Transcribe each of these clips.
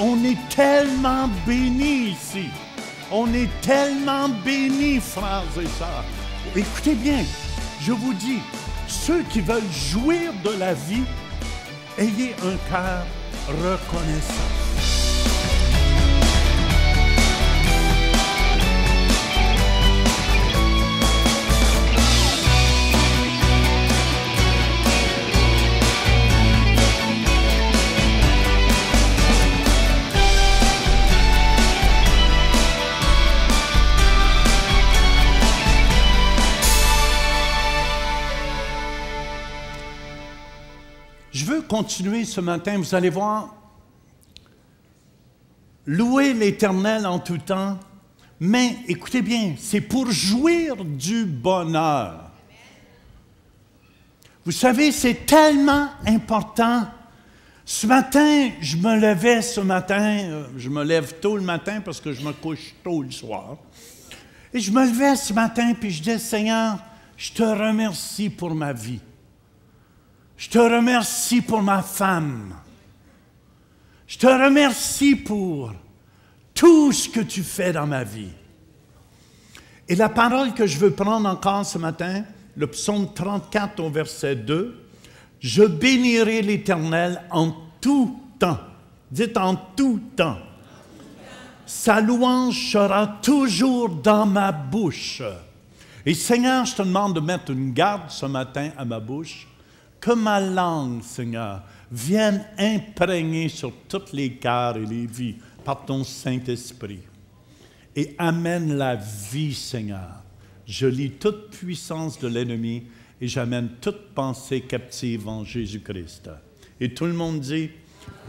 On est tellement bénis ici. On est tellement bénis, frères et sœurs. Écoutez bien, je vous dis, ceux qui veulent jouir de la vie, ayez un cœur reconnaissant. Je veux continuer ce matin, vous allez voir, louer l'Éternel en tout temps, mais écoutez bien, c'est pour jouir du bonheur. Vous savez, c'est tellement important. Ce matin, je me levais je me lève tôt le matin parce que je me couche tôt le soir. Et je me levais ce matin puis je disais, Seigneur, je te remercie pour ma vie. Je te remercie pour ma femme. Je te remercie pour tout ce que tu fais dans ma vie. Et la parole que je veux prendre encore ce matin, le psaume 34 au verset 2, « Je bénirai l'Éternel en tout temps. » Dites en tout temps. « Sa louange sera toujours dans ma bouche. » Et Seigneur, je te demande de mettre une garde ce matin à ma bouche, que ma langue, Seigneur, vienne imprégner sur tous les cœurs et les vies par ton Saint-Esprit. Et amène la vie, Seigneur. Je lis toute puissance de l'ennemi et j'amène toute pensée captive en Jésus-Christ. Et tout le monde dit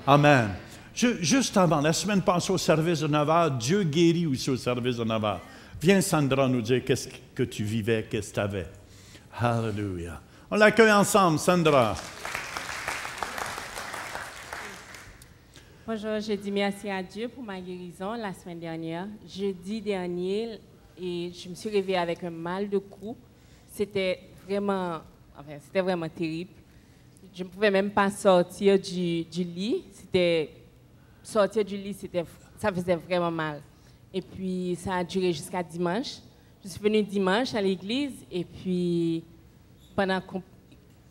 Amen. Juste avant, la semaine passée au service de 9h, Dieu guérit aussi au service de 9h. Viens, Sandra, nous dire qu'est-ce que tu vivais, qu'est-ce que tu avais. Alléluia. On l'accueille ensemble, Sandra. Bonjour, je dis merci à Dieu pour ma guérison la semaine dernière. Jeudi dernier, et je me suis réveillée avec un mal de cou. C'était vraiment terrible. Je ne pouvais même pas sortir du lit. Sortir du lit, ça faisait vraiment mal. Et puis, ça a duré jusqu'à dimanche. Je suis venue dimanche à l'église et puis, pendant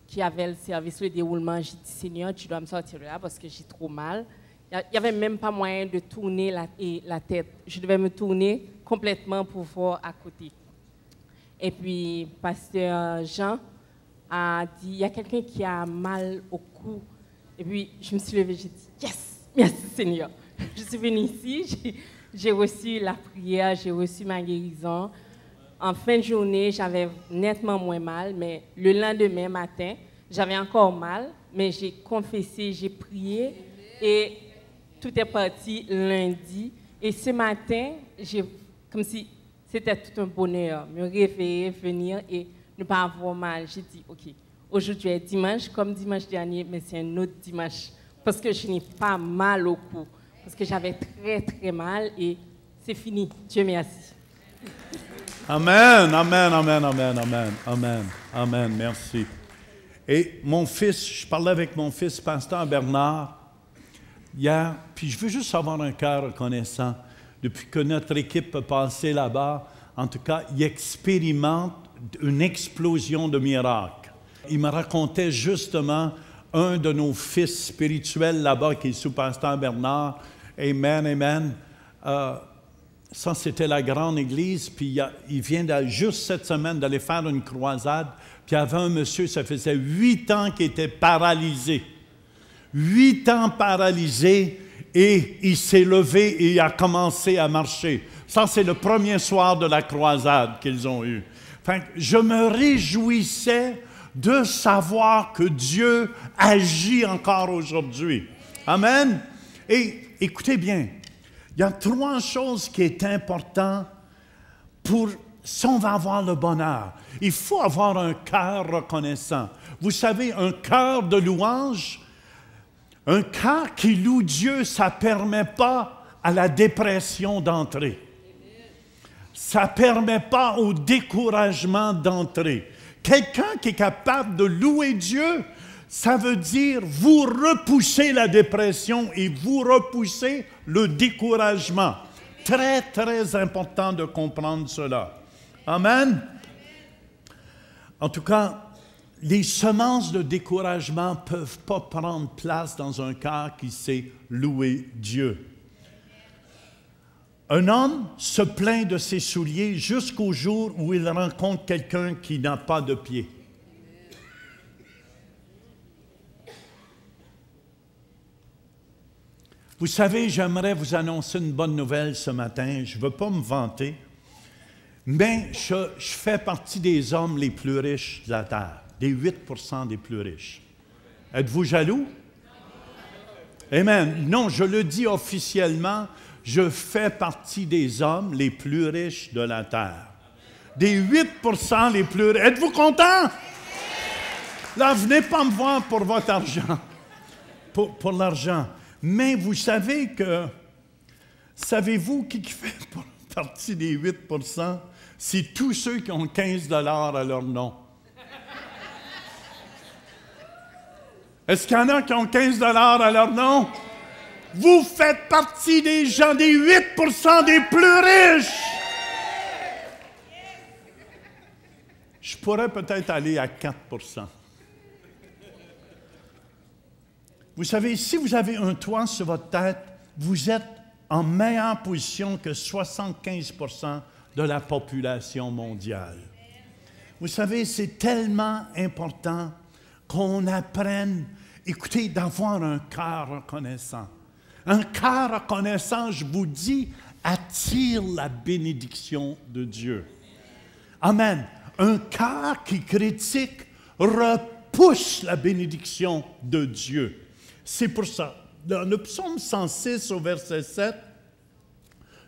qu'il y avait le service, le déroulement, j'ai dit, Seigneur, tu dois me sortir de là parce que j'ai trop mal. Il n'y avait même pas moyen de tourner la tête. Je devais me tourner complètement pour voir à côté. Et puis, pasteur Jean a dit, il y a quelqu'un qui a mal au cou. Et puis, je me suis levée, j'ai dit, yes, merci Seigneur. Je suis venue ici, j'ai reçu la prière, j'ai reçu ma guérison. En fin de journée, j'avais nettement moins mal, mais le lendemain matin, j'avais encore mal, mais j'ai confessé, j'ai prié et tout est parti lundi. Et ce matin, comme si c'était tout un bonheur, me réveiller, venir et ne pas avoir mal. J'ai dit, OK, aujourd'hui est dimanche, comme dimanche dernier, mais c'est un autre dimanche, parce que je n'ai pas mal au cou, parce que j'avais très, très mal et c'est fini. Dieu merci. Amen, amen, amen, amen, amen, amen, amen, merci. Et mon fils, je parlais avec mon fils, pasteur Bernard, hier, puis je veux juste avoir un cœur reconnaissant. Depuis que notre équipe a passé là-bas, en tout cas, il expérimente une explosion de miracles. Il me racontait justement un de nos fils spirituels là-bas, qui est sous pasteur Bernard. Amen, amen. Ça, c'était la grande église, puis il vient juste cette semaine d'aller faire une croisade, puis il y avait un monsieur, ça faisait 8 ans qu'il était paralysé. 8 ans paralysé, et il s'est levé et il a commencé à marcher. Ça, c'est le premier soir de la croisade qu'ils ont eu. Enfin, je me réjouissais de savoir que Dieu agit encore aujourd'hui. Amen. Et écoutez bien, il y a 3 choses qui sont importantes si on va avoir le bonheur. Il faut avoir un cœur reconnaissant. Vous savez, un cœur de louange, un cœur qui loue Dieu, ça ne permet pas à la dépression d'entrer. Ça ne permet pas au découragement d'entrer. Quelqu'un qui est capable de louer Dieu, Ça veut dire vous repoussez la dépression et vous repoussez le découragement. Très, très important de comprendre cela. Amen. En tout cas, les semences de découragement ne peuvent pas prendre place dans un cœur qui sait louer Dieu. Un homme se plaint de ses souliers jusqu'au jour où il rencontre quelqu'un qui n'a pas de pieds. Vous savez, j'aimerais vous annoncer une bonne nouvelle ce matin. Je ne veux pas me vanter, mais je fais partie des hommes les plus riches de la terre, des 8% des plus riches. Êtes-vous jaloux? Amen. Non, je le dis officiellement, je fais partie des hommes les plus riches de la terre. Des 8% les plus riches. Êtes-vous content? Là, venez pas me voir pour votre argent, pour l'argent. Mais vous savez que, savez-vous qui fait partie des 8%? C'est tous ceux qui ont 15 $ à leur nom. Est-ce qu'il y en a qui ont 15 $ à leur nom? Vous faites partie des gens, des 8% des plus riches. Je pourrais peut-être aller à 4%. Vous savez, si vous avez un toit sur votre tête, vous êtes en meilleure position que 75% de la population mondiale. Vous savez, c'est tellement important qu'on apprenne, écoutez, d'avoir un cœur reconnaissant. Un cœur reconnaissant, je vous dis, attire la bénédiction de Dieu. Amen. Un cœur qui critique repousse la bénédiction de Dieu. C'est pour ça, dans le psaume 106 au verset 7,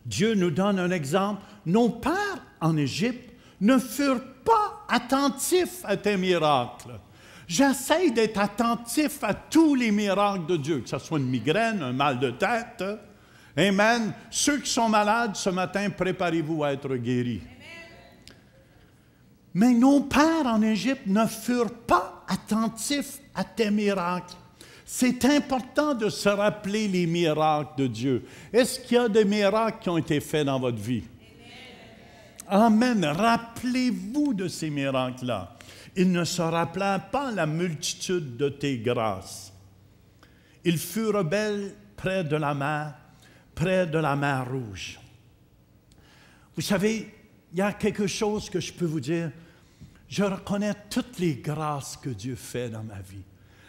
Dieu nous donne un exemple. Nos pères en Égypte ne furent pas attentifs à tes miracles. J'essaie d'être attentif à tous les miracles de Dieu, que ce soit une migraine, un mal de tête. Amen. Ceux qui sont malades ce matin, préparez-vous à être guéris. Mais nos pères en Égypte ne furent pas attentifs à tes miracles. C'est important de se rappeler les miracles de Dieu. Est-ce qu'il y a des miracles qui ont été faits dans votre vie? Amen. Rappelez-vous de ces miracles-là. Ils ne se rappelèrent pas la multitude de tes grâces. Ils furent rebelles près de la mer Rouge. Vous savez, il y a quelque chose que je peux vous dire. Je reconnais toutes les grâces que Dieu fait dans ma vie.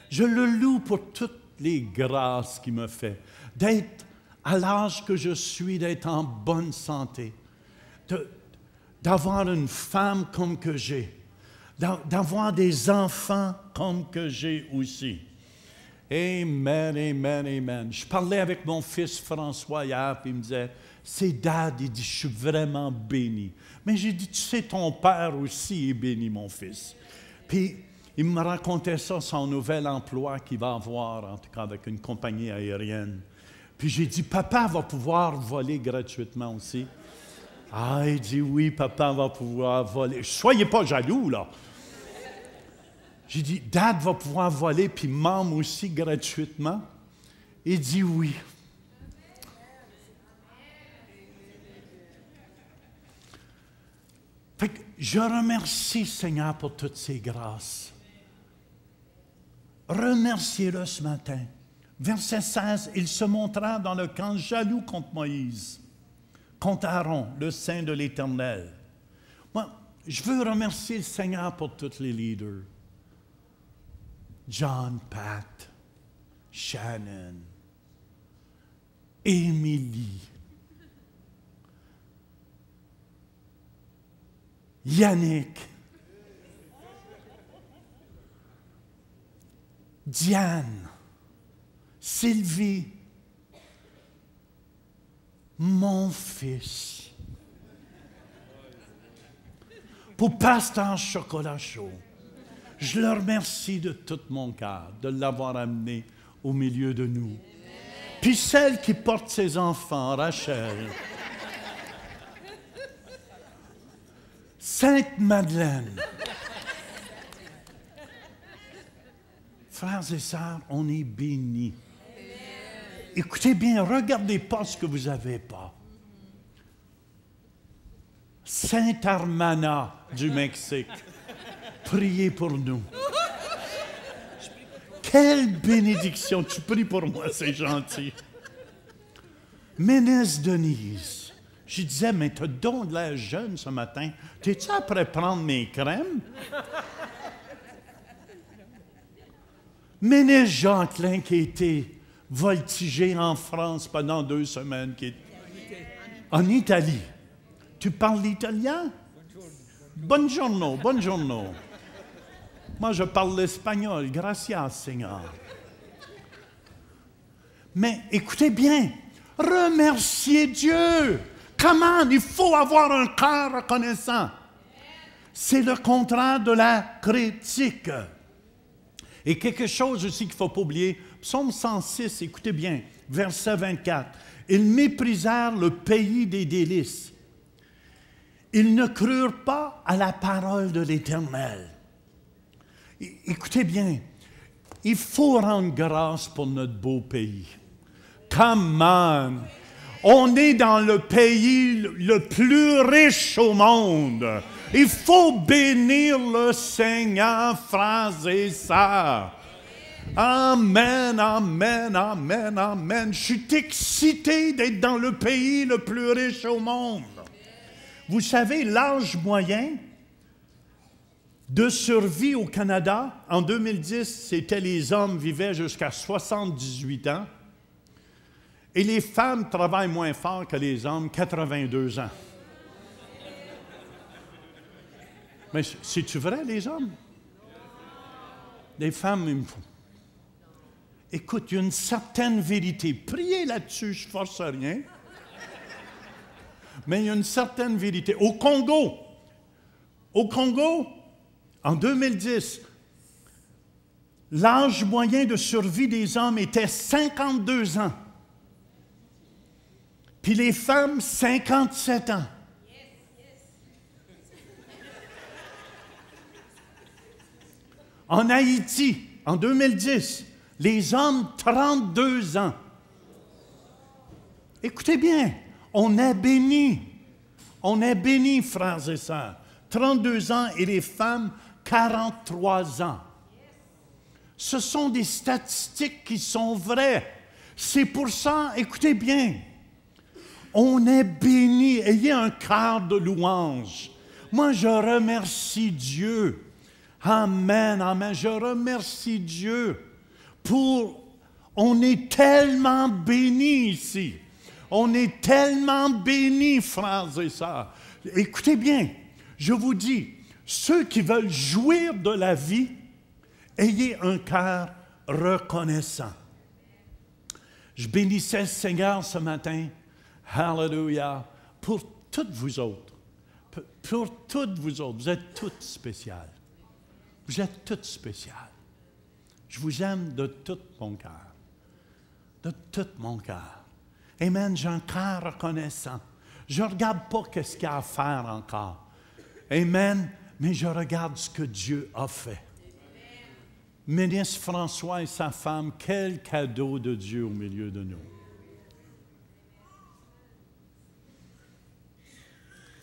Je le loue pour toutes les grâces qu'il me fait. D'être à l'âge que je suis, d'être en bonne santé, d'avoir une femme comme que j'ai, d'avoir des enfants comme que j'ai aussi. Amen, amen, amen. Je parlais avec mon fils François hier, puis il me disait, c'est Dad, il dit, je suis vraiment béni. Mais j'ai dit, tu sais, ton père aussi est béni, mon fils. Puis, il me racontait ça, son nouvel emploi qu'il va avoir, en tout cas avec une compagnie aérienne. Puis j'ai dit, papa va pouvoir voler gratuitement aussi. Ah, il dit, oui, papa va pouvoir voler. Soyez pas jaloux, là. J'ai dit, Dad va pouvoir voler, puis maman aussi gratuitement. Il dit oui. Fait que je remercie Seigneur pour toutes ces grâces. Remerciez-le ce matin. Verset 16, il se montra dans le camp jaloux contre Moïse, contre Aaron, le saint de l'Éternel. Moi, je veux remercier le Seigneur pour tous les leaders. John, Pat, Shannon, Émilie, Yannick, Diane, Sylvie, mon fils, pour Pasteur Chocolat Chaud. Je le remercie de tout mon cœur de l'avoir amené au milieu de nous. Puis celle qui porte ses enfants, Rachel. Sainte Madeleine. Frères et sœurs, on est bénis. Écoutez bien, regardez pas ce que vous n'avez pas. Saint Armana du Mexique, priez pour nous. Quelle bénédiction! Tu pries pour moi, c'est gentil. Ménès Denise, je disais, mais tu as donc de l'air jeune ce matin. T'es-tu après prendre mes crèmes? Ménès Jacquelin qui a été voltigé en France pendant 2 semaines. En Italie. Tu parles l'italien? Buongiorno, buongiorno. Moi, je parle l'espagnol. Gracias, Seigneur. Mais écoutez bien, remerciez Dieu. Comment? Il faut avoir un cœur reconnaissant. C'est le contraire de la critique. Et quelque chose aussi qu'il ne faut pas oublier, Psaume 106, écoutez bien, verset 24. Ils méprisèrent le pays des délices. Ils ne crurent pas à la parole de l'Éternel. Écoutez bien, il faut rendre grâce pour notre beau pays. Come on! On est dans le pays le plus riche au monde. Il faut bénir le Seigneur, frères et sœurs. Amen, amen, amen, amen. Je suis excité d'être dans le pays le plus riche au monde. Vous savez, l'âge moyen de survie au Canada, en 2010, c'était les hommes vivaient jusqu'à 78 ans et les femmes travaillent moins fort que les hommes, 82 ans. Mais c'est-tu vrai, les hommes? Les femmes, il me faut. Écoute, il y a une certaine vérité. Priez là-dessus, je ne force rien. Mais il y a une certaine vérité. Au Congo, en 2010, l'âge moyen de survie des hommes était 52 ans. Puis les femmes, 57 ans. En Haïti, en 2010, les hommes, 32 ans. Écoutez bien, on est bénis. On est bénis, frères et sœurs. 32 ans et les femmes, 43 ans. Ce sont des statistiques qui sont vraies. C'est pour ça, écoutez bien, on est bénis. Ayez un cœur de louange. Moi, je remercie Dieu. Amen, amen. Je remercie Dieu pour... On est tellement bénis ici. On est tellement bénis, frères et sœurs. Écoutez bien, je vous dis, ceux qui veulent jouir de la vie, ayez un cœur reconnaissant. Je bénissais le Seigneur ce matin, hallelujah, pour toutes vous autres. Pour toutes vous autres, vous êtes toutes spéciales. Vous êtes toutes spéciales. Je vous aime de tout mon cœur. De tout mon cœur. Amen, j'ai un cœur reconnaissant. Je ne regarde pas ce qu'il y a à faire encore. Amen, mais je regarde ce que Dieu a fait. Ministre François et sa femme, quel cadeau de Dieu au milieu de nous.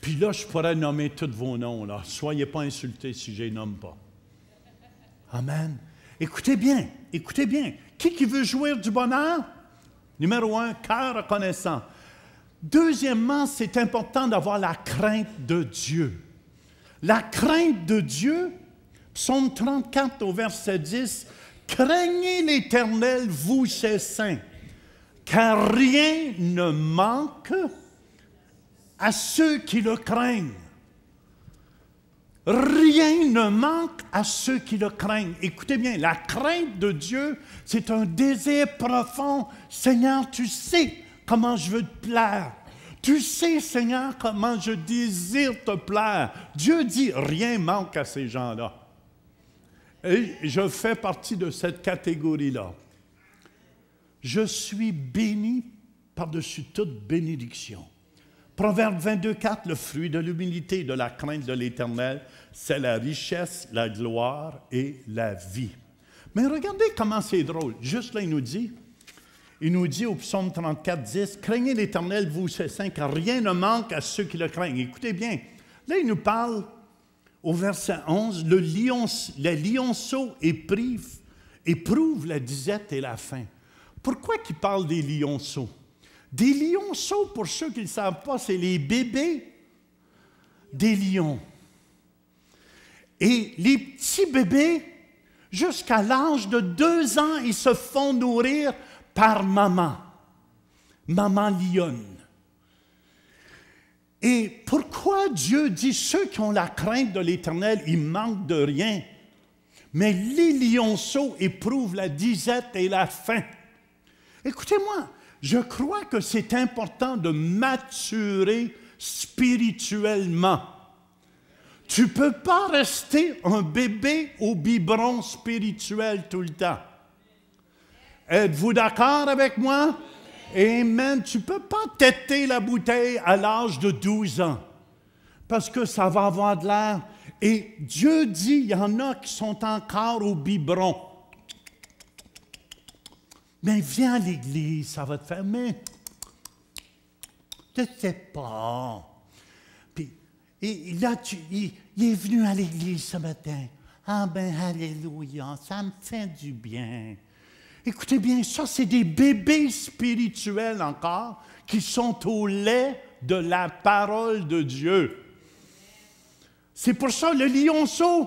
Puis là, je pourrais nommer tous vos noms. Là. Soyez pas insultés si je ne les nomme pas. Amen. Écoutez bien, écoutez bien. Qui veut jouir du bonheur? Numéro 1, cœur reconnaissant. Deuxièmement, c'est important d'avoir la crainte de Dieu. La crainte de Dieu, Psaume 34 au verset 10, « Craignez l'Éternel, vous ses saints, car rien ne manque à ceux qui le craignent. » Rien ne manque à ceux qui le craignent. Écoutez bien, la crainte de Dieu, c'est un désir profond. Seigneur, tu sais comment je veux te plaire. Tu sais, Seigneur, comment je désire te plaire. Dieu dit, rien manque à ces gens-là. Et je fais partie de cette catégorie-là. Je suis béni par-dessus toute bénédiction. Proverbe 22, 4, le fruit de l'humilité et de la crainte de l'Éternel, c'est la richesse, la gloire et la vie. Mais regardez comment c'est drôle. Juste là, il nous dit au psaume 34, 10, « Craignez l'Éternel, vous ses saints, car rien ne manque à ceux qui le craignent. » Écoutez bien, là, il nous parle au verset 11, « Le lionceau éprouve la disette et la faim. » Pourquoi qu'il parle des lionceaux? Des lionceaux, pour ceux qui ne le savent pas, c'est les bébés des lions. Et les petits bébés, jusqu'à l'âge de 2 ans, ils se font nourrir par maman lionne. Et pourquoi Dieu dit ceux qui ont la crainte de l'Éternel, ils manquent de rien, mais les lionceaux éprouvent la disette et la faim? Écoutez-moi, je crois que c'est important de maturer spirituellement. Tu ne peux pas rester un bébé au biberon spirituel tout le temps. Êtes-vous d'accord avec moi? Amen. Tu ne peux pas téter la bouteille à l'âge de 12 ans parce que ça va avoir de l'air. Et Dieu dit, il y en a qui sont encore au biberon. Mais viens à l'église, ça va te faire, mais je ne sais pas. Puis, et là, il est venu à l'église ce matin. Ah ben, alléluia, ça me fait du bien. Écoutez bien, ça, c'est des bébés spirituels encore qui sont au lait de la parole de Dieu. C'est pour ça que le lionceau ne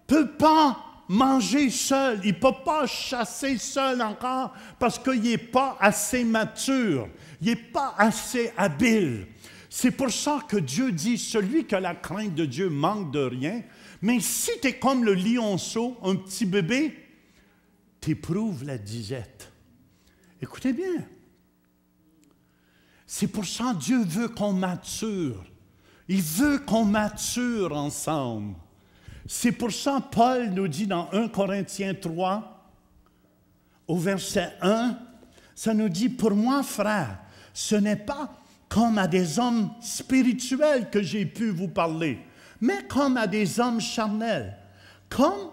peut pas manger seul, il ne peut pas chasser seul encore parce qu'il n'est pas assez mature, il n'est pas assez habile. C'est pour ça que Dieu dit, celui qui a la crainte de Dieu manque de rien, mais si tu es comme le lionceau, un petit bébé, tu éprouves la disette. Écoutez bien, c'est pour ça que Dieu veut qu'on mature. Il veut qu'on mature ensemble. C'est pour ça que Paul nous dit dans 1 Corinthiens 3, au verset 1, ça nous dit, « Pour moi, frère, ce n'est pas comme à des hommes spirituels que j'ai pu vous parler, mais comme à des hommes charnels, comme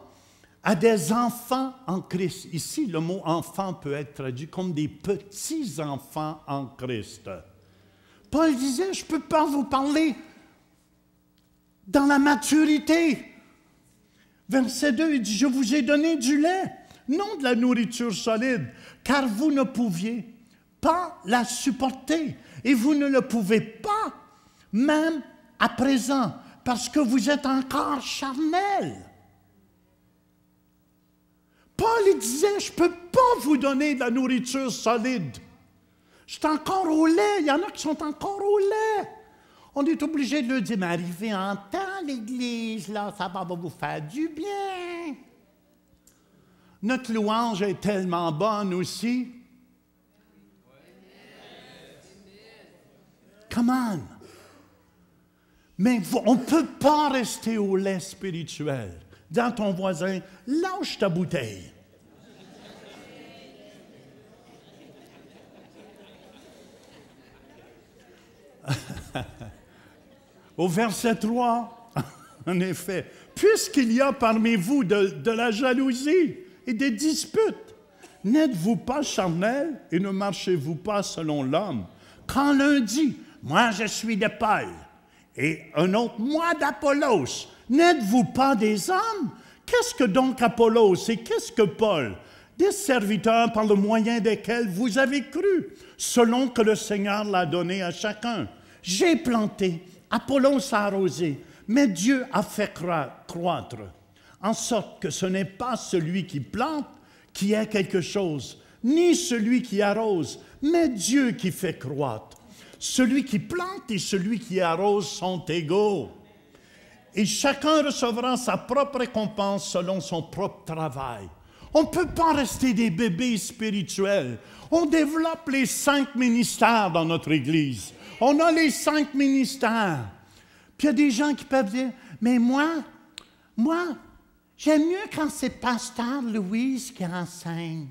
à des enfants en Christ. » Ici, le mot « enfant » peut être traduit comme des petits-enfants en Christ. Paul disait, « Je ne peux pas vous parler dans la maturité. » Verset 2, il dit, « Je vous ai donné du lait, non de la nourriture solide, car vous ne pouviez pas la supporter, et vous ne le pouvez pas, même à présent, parce que vous êtes encore charnel. » Paul il disait, « Je ne peux pas vous donner de la nourriture solide. Je suis encore au lait, il y en a qui sont encore au lait. » On est obligé de leur dire, « Mais arrivez en temps, l'Église, là, ça va vous faire du bien. » Notre louange est tellement bonne aussi. Come on. Mais on ne peut pas rester au lait spirituel. Dans ton voisin, lâche ta bouteille. Au verset 3, en effet, « Puisqu'il y a parmi vous de la jalousie et des disputes, n'êtes-vous pas charnels et ne marchez-vous pas selon l'homme? Quand l'un dit, « Moi je suis de Paul » et un autre, « Moi d'Apollos », n'êtes-vous pas des hommes? Qu'est-ce que donc Apollos et qu'est-ce que Paul? Des serviteurs par le moyen desquels vous avez cru, selon que le Seigneur l'a donné à chacun. J'ai planté, Apollos a arrosé, mais Dieu a fait croître, en sorte que ce n'est pas celui qui plante qui est quelque chose, ni celui qui arrose, mais Dieu qui fait croître. Celui qui plante et celui qui arrose sont égaux. Et chacun recevra sa propre récompense selon son propre travail. On ne peut pas rester des bébés spirituels. On développe les 5 ministères dans notre Église. On a les 5 ministères. Puis il y a des gens qui peuvent dire, « Mais moi, j'aime mieux quand c'est Pasteur Louise qui enseigne. »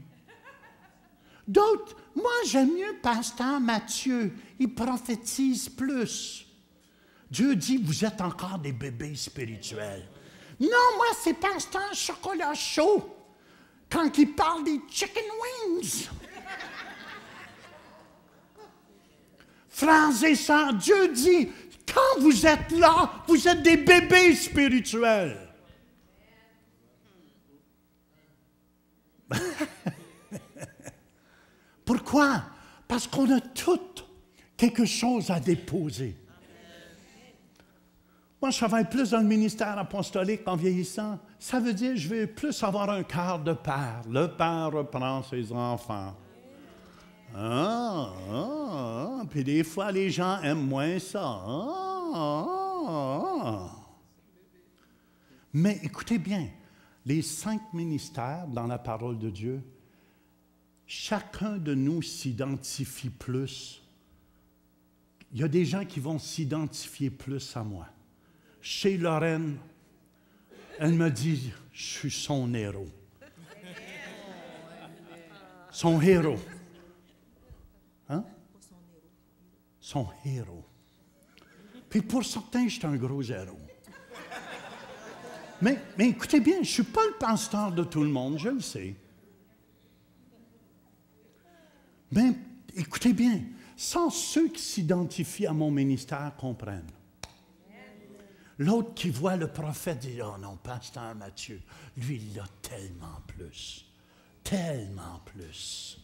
D'autres, « Moi, j'aime mieux Pasteur Mathieu. Il prophétise plus. » Dieu dit, vous êtes encore des bébés spirituels. « Non, moi, c'est Pasteur Chocolat Chaud. » quand il parle des chicken wings. Frères et sœurs, Dieu dit, quand vous êtes là, vous êtes des bébés spirituels. Pourquoi? Parce qu'on a tout quelque chose à déposer. Moi, je travaille plus dans le ministère apostolique en vieillissant. Ça veut dire que je vais plus avoir un cœur de père. Le père reprend ses enfants. Puis des fois, les gens aiment moins ça. Mais écoutez bien, les 5 ministères dans la parole de Dieu, chacun de nous s'identifie plus. Il y a des gens qui vont s'identifier plus à moi. Chez Lorraine, elle me dit, je suis son héros. Son héros. Hein? Son héros. Puis pour certains, je suis un gros héros. Mais écoutez bien, je ne suis pas le pasteur de tout le monde, je le sais. Mais écoutez bien, sans ceux qui s'identifient à mon ministère comprennent. L'autre qui voit le prophète dit, oh non, pasteur Mathieu, lui, il a tellement plus. Tellement plus.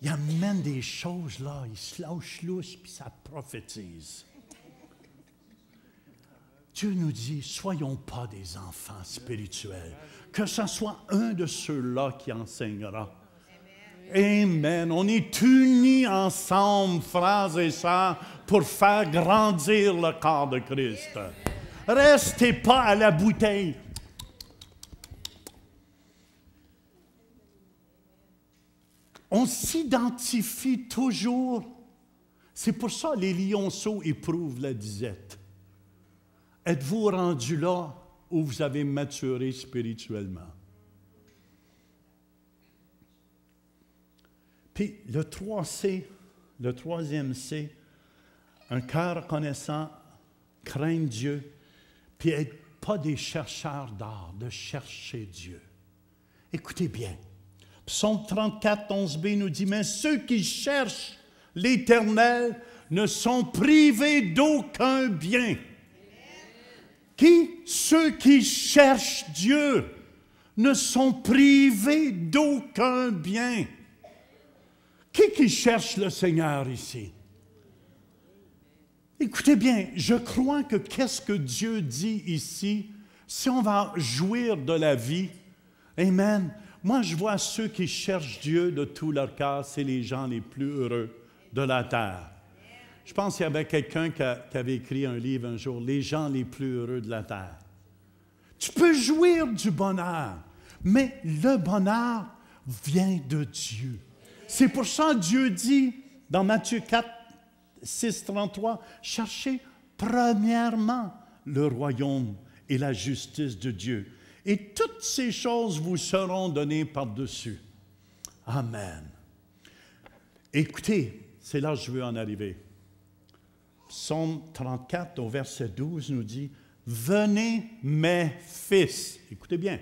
Il amène des choses là, il se lâche lousse, puis ça prophétise. Dieu nous dit, soyons pas des enfants spirituels. Que ce soit un de ceux-là qui enseignera. Amen. On est unis ensemble, frères et sœurs, pour faire grandir le corps de Christ. Restez pas à la bouteille. On s'identifie toujours. C'est pour ça que les lionceaux éprouvent la disette. Êtes-vous rendu là où vous avez maturé spirituellement? Puis le 3C, le 3e C, un cœur reconnaissant, craindre Dieu, puis être pas des chercheurs d'art, de chercher Dieu. Écoutez bien, Psaume 34, 11b nous dit, « Mais ceux qui cherchent l'Éternel ne sont privés d'aucun bien. » Qui? Ceux qui cherchent Dieu ne sont privés d'aucun bien. Qui cherche le Seigneur ici? Écoutez bien, je crois que qu'est-ce que Dieu dit ici, si on va jouir de la vie, amen, moi je vois ceux qui cherchent Dieu de tout leur cœur, c'est les gens les plus heureux de la terre. Je pense qu'il y avait quelqu'un qui avait écrit un livre un jour, « Les gens les plus heureux de la terre ». Tu peux jouir du bonheur, mais le bonheur vient de Dieu. C'est pour ça que Dieu dit dans Matthieu 4, 6, 33, « Cherchez premièrement le royaume et la justice de Dieu, et toutes ces choses vous seront données par-dessus. » Amen. Écoutez, c'est là que je veux en arriver. Psaume 34, au verset 12, nous dit, « Venez, mes fils. » Écoutez bien.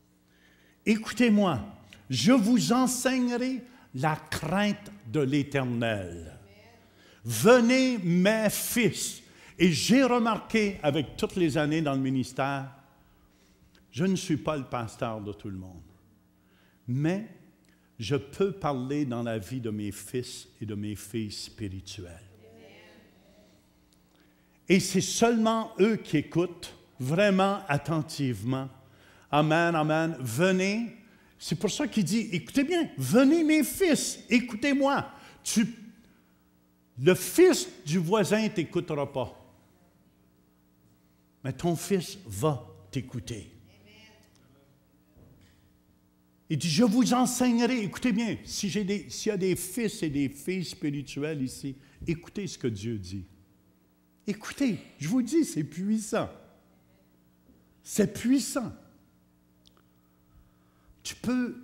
« Écoutez-moi, je vous enseignerai la crainte de l'Éternel. Venez, mes fils. » Et j'ai remarqué, avec toutes les années dans le ministère, je ne suis pas le pasteur de tout le monde, mais je peux parler dans la vie de mes fils et de mes filles spirituelles. Et c'est seulement eux qui écoutent vraiment attentivement. Amen, amen. Venez. C'est pour ça qu'il dit, écoutez bien, venez mes fils, écoutez-moi. Le fils du voisin ne t'écoutera pas. Mais ton fils va t'écouter. Il dit, je vous enseignerai. Écoutez bien, s'il y a des fils et des filles spirituelles ici, écoutez ce que Dieu dit. Écoutez, je vous dis, c'est puissant. C'est puissant.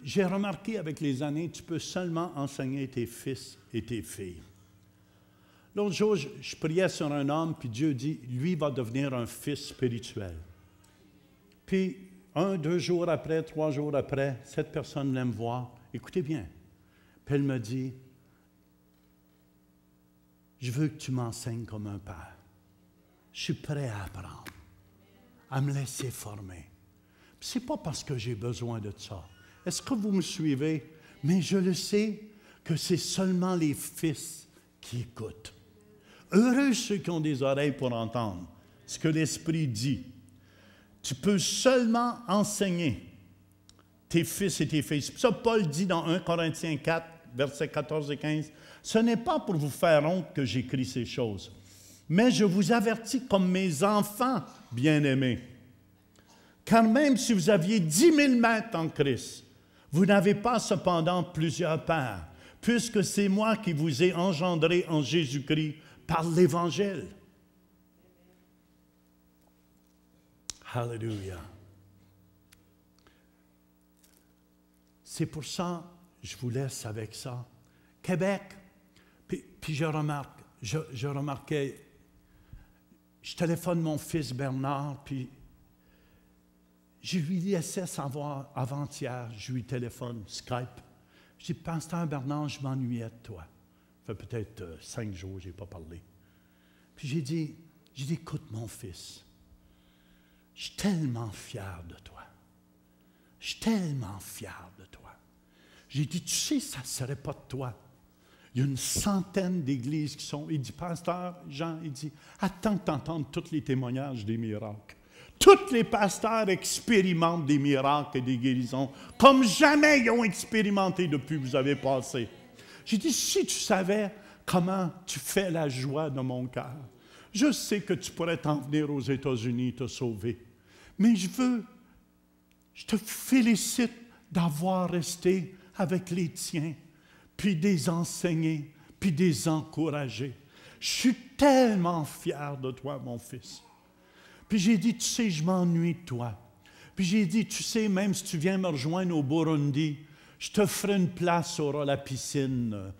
J'ai remarqué avec les années, tu peux seulement enseigner tes fils et tes filles. L'autre jour, je priais sur un homme, puis Dieu dit, lui va devenir un fils spirituel. Puis, 1, 2 jours après, 3 jours après, cette personne venait me voir. Écoutez bien. Puis elle me dit, je veux que tu m'enseignes comme un père. Je suis prêt à apprendre, à me laisser former. Ce n'est pas parce que j'ai besoin de ça. Est-ce que vous me suivez? Mais je le sais que c'est seulement les fils qui écoutent. Heureux ceux qui ont des oreilles pour entendre ce que l'Esprit dit. Tu peux seulement enseigner tes fils et tes filles. Ça, Paul dit dans 1 Corinthiens 4, versets 14 et 15, « Ce n'est pas pour vous faire honte que j'écris ces choses, mais je vous avertis comme mes enfants bien-aimés. Car même si vous aviez 10 000 maîtres en Christ, vous n'avez pas cependant plusieurs pères, puisque c'est moi qui vous ai engendré en Jésus-Christ par l'Évangile. » Alléluia. C'est pour ça que je vous laisse avec ça. Québec, puis je remarquais, je téléphone mon fils Bernard, puis je lui laissais savoir avant-hier, je lui téléphone, Skype. Je dis, Pasteur Bernard, je m'ennuyais de toi. Ça fait peut-être 5 jours que je n'ai pas parlé. Puis j'ai dit, écoute mon fils, je suis tellement fier de toi. Je suis tellement fier de toi. J'ai dit, tu sais, ça ne serait pas de toi. Il y a une centaine d'églises qui sont... Il dit, Pasteur Jean, il dit, attends que tu entendes tous les témoignages des miracles. Tous les pasteurs expérimentent des miracles et des guérisons comme jamais ils ont expérimenté depuis que vous avez passé. J'ai dit, si tu savais comment tu fais la joie de mon cœur, je sais que tu pourrais t'en venir aux États-Unis te sauver. Mais je te félicite d'avoir resté avec les tiens, puis des enseigner, puis des encourager. Je suis tellement fier de toi, mon fils. Puis j'ai dit, tu sais, je m'ennuie de toi. Puis j'ai dit, tu sais, même si tu viens me rejoindre au Burundi, je te ferai une place sur la piscine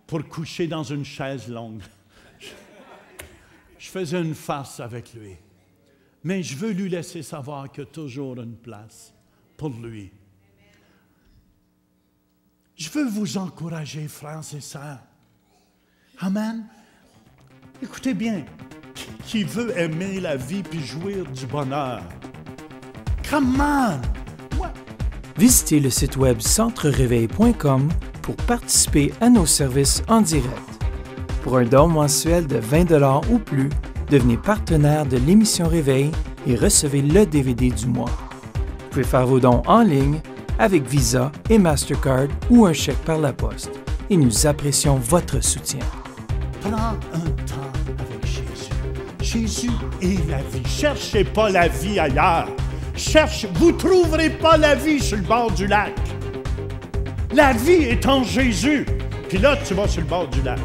pour coucher dans une chaise longue. Je faisais une farce avec lui. Mais je veux lui laisser savoir qu'il y a toujours une place pour lui. Je veux vous encourager, frères et sœurs. Amen. Écoutez bien. Qui veut aimer la vie puis jouir du bonheur? Come on! Visitez le site web centrereveil.com pour participer à nos services en direct. Pour un don mensuel de 20 $ ou plus, devenez partenaire de l'émission Réveil et recevez le DVD du mois. Vous pouvez faire vos dons en ligne avec Visa et Mastercard ou un chèque par la poste. Et nous apprécions votre soutien. Prends un temps avec Jésus. Jésus est la vie. Cherchez pas la vie ailleurs. Vous ne trouverez pas la vie sur le bord du lac. La vie est en Jésus. Puis là, tu vas sur le bord du lac.